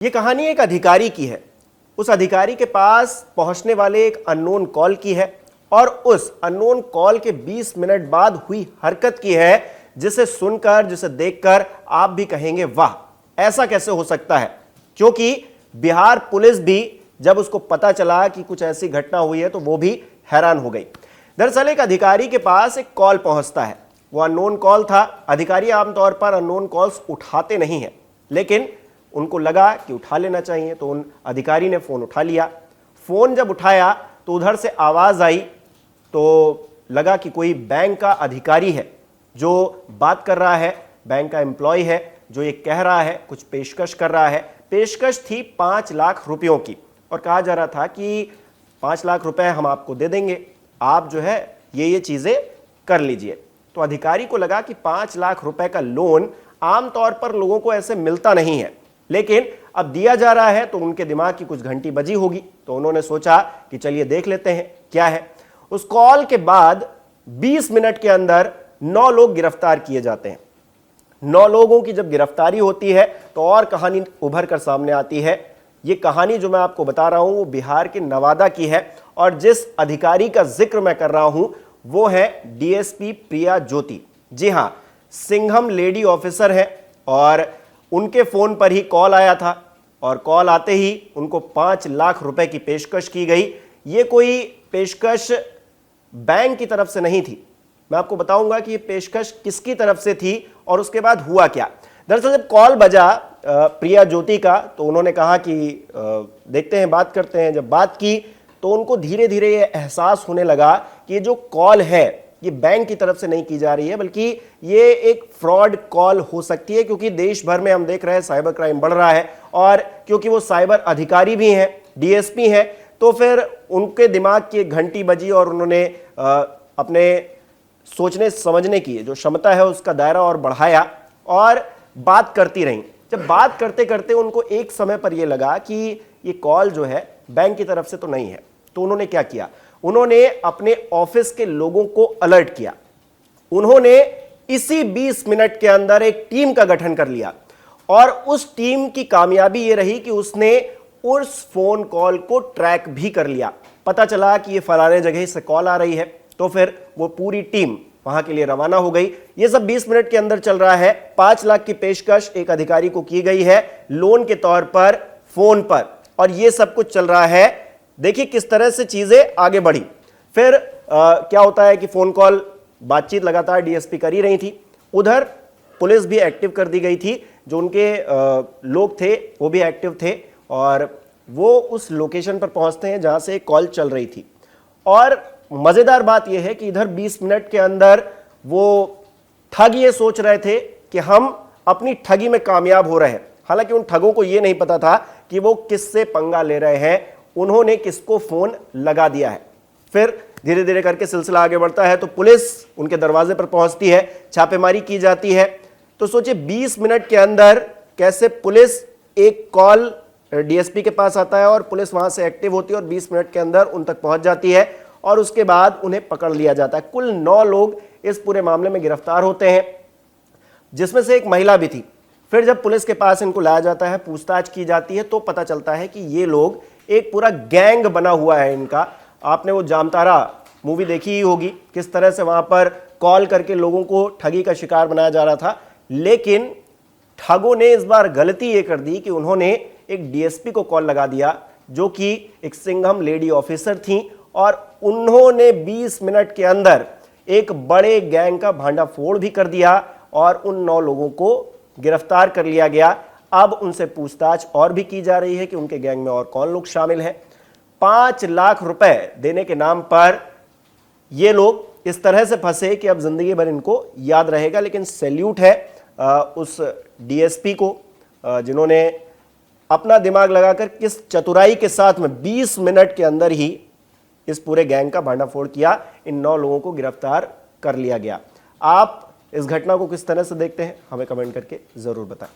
ये कहानी एक अधिकारी की है। उस अधिकारी के पास पहुंचने वाले एक अननोन कॉल की है और उस अननोन कॉल के 20 मिनट बाद हुई हरकत की है, जिसे सुनकर, जिसे देखकर आप भी कहेंगे वाह, ऐसा कैसे हो सकता है। क्योंकि बिहार पुलिस भी जब उसको पता चला कि कुछ ऐसी घटना हुई है तो वो भी हैरान हो गई। दरअसल एक अधिकारी के पास एक कॉल पहुंचता है। वो अननोन कॉल था। अधिकारी आमतौर पर अननोन कॉल्स उठाते नहीं हैं, लेकिन उनको लगा कि उठा लेना चाहिए, तो उन अधिकारी ने फोन उठा लिया। फोन जब उठाया तो उधर से आवाज आई, तो लगा कि कोई बैंक का अधिकारी है जो बात कर रहा है, बैंक का एम्प्लॉय है जो ये कह रहा है, कुछ पेशकश कर रहा है। पेशकश थी 5 लाख रुपयों की और कहा जा रहा था कि 5 लाख रुपए हम आपको दे देंगे, आप जो है ये चीजें कर लीजिए। तो अधिकारी को लगा कि 5 लाख रुपए का लोन आमतौर पर लोगों को ऐसे मिलता नहीं है, लेकिन अब दिया जा रहा है, तो उनके दिमाग की कुछ घंटी बजी होगी। तो उन्होंने सोचा कि चलिए देख लेते हैं क्या है। उस कॉल के बाद 20 मिनट के अंदर 9 लोग गिरफ्तार किए जाते हैं। 9 लोगों की जब गिरफ्तारी होती है तो और कहानी उभर कर सामने आती है। ये कहानी जो मैं आपको बता रहा हूं वो बिहार के नवादा की है और जिस अधिकारी का जिक्र मैं कर रहा हूं वो है डीएसपी प्रिया ज्योति। जी हां, सिंघम लेडी ऑफिसर है और उनके फोन पर ही कॉल आया था और कॉल आते ही उनको 5 लाख रुपए की पेशकश की गई। ये कोई पेशकश बैंक की तरफ से नहीं थी। मैं आपको बताऊंगा कि ये पेशकश किसकी तरफ से थी और उसके बाद हुआ क्या। दरअसल जब कॉल बजा प्रिया ज्योति का तो उन्होंने कहा कि देखते हैं, बात करते हैं। जब बात की तो उनको धीरे धीरे ये एहसास होने लगा कि ये जो कॉल है ये बैंक की तरफ से नहीं की जा रही है, बल्कि ये एक फ्रॉड कॉल हो सकती है। क्योंकि देश भर में हम देख रहे हैं साइबर क्राइम बढ़ रहा है और क्योंकि वो साइबर अधिकारी भी हैं, डीएसपी हैं, तो फिर उनके दिमाग की एक घंटी बजी और उन्होंने अपने सोचने समझने की जो क्षमता है उसका दायरा और बढ़ाया और बात करती रहीं। जब बात करते करते उनको एक समय पर यह लगा कि ये कॉल जो है बैंक की तरफ से तो नहीं है, तो उन्होंने क्या किया, उन्होंने अपने ऑफिस के लोगों को अलर्ट किया। उन्होंने इसी 20 मिनट के अंदर एक टीम का गठन कर लिया और उस टीम की कामयाबी यह रही कि उसने उस फोन कॉल को ट्रैक भी कर लिया। पता चला कि ये फलाने जगह से कॉल आ रही है, तो फिर वो पूरी टीम वहां के लिए रवाना हो गई। ये सब 20 मिनट के अंदर चल रहा है। 5 लाख की पेशकश एक अधिकारी को की गई है लोन के तौर पर फोन पर, और ये सब कुछ चल रहा है। देखिए किस तरह से चीजें आगे बढ़ी। फिर क्या होता है कि फोन कॉल, बातचीत लगातार डीएसपी कर ही रही थी। उधर पुलिस भी एक्टिव कर दी गई थी, जो उनके लोग थे वो भी एक्टिव थे और वो उस लोकेशन पर पहुंचते हैं जहां से कॉल चल रही थी। और मजेदार बात यह है कि इधर 20 मिनट के अंदर वो ठग ये सोच रहे थे कि हम अपनी ठगी में कामयाब हो रहे हैं। हालांकि उन ठगों को यह नहीं पता था कि वो किससे पंगा ले रहे हैं, उन्होंने किसको फोन लगा दिया है। फिर धीरे धीरे करके सिलसिला आगे बढ़ता है तो पुलिस उनके दरवाजे पर पहुंचती है, छापेमारी की जाती है। तो सोचिए 20 मिनट के अंदर कैसे पुलिस, एक कॉल डीएसपी के पास आता है और पुलिस वहां से एक्टिव होती है और 20 मिनट के अंदर उन तक पहुंच जाती है और उसके बाद उन्हें पकड़ लिया जाता है। कुल 9 लोग इस पूरे मामले में गिरफ्तार होते हैं, जिसमें से एक महिला भी थी। फिर जब पुलिस के पास इनको लाया जाता है, पूछताछ की जाती है, तो पता चलता है कि ये लोग, एक पूरा गैंग बना हुआ है इनका। आपने वो जामतारा मूवी देखी ही होगी, किस तरह से वहां पर कॉल करके लोगों को ठगी का शिकार बनाया जा रहा था। लेकिन ठगों ने इस बार गलती ये कर दी कि उन्होंने एक डीएसपी को कॉल लगा दिया, जो कि एक सिंघम लेडी ऑफिसर थी, और उन्होंने 20 मिनट के अंदर एक बड़े गैंग का भांडाफोड़ भी कर दिया और उन 9 लोगों को गिरफ्तार कर लिया गया। अब उनसे पूछताछ और भी की जा रही है कि उनके गैंग में और कौन लोग शामिल हैं। 5 लाख रुपए देने के नाम पर ये लोग इस तरह से फंसे कि अब जिंदगी भर इनको याद रहेगा। लेकिन सैल्यूट है उस डीएसपी को, जिन्होंने अपना दिमाग लगाकर किस चतुराई के साथ में 20 मिनट के अंदर ही इस पूरे गैंग का भांडाफोड़ किया। इन 9 लोगों को गिरफ्तार कर लिया गया। आप इस घटना को किस तरह से देखते हैं, हमें कमेंट करके जरूर बताएं।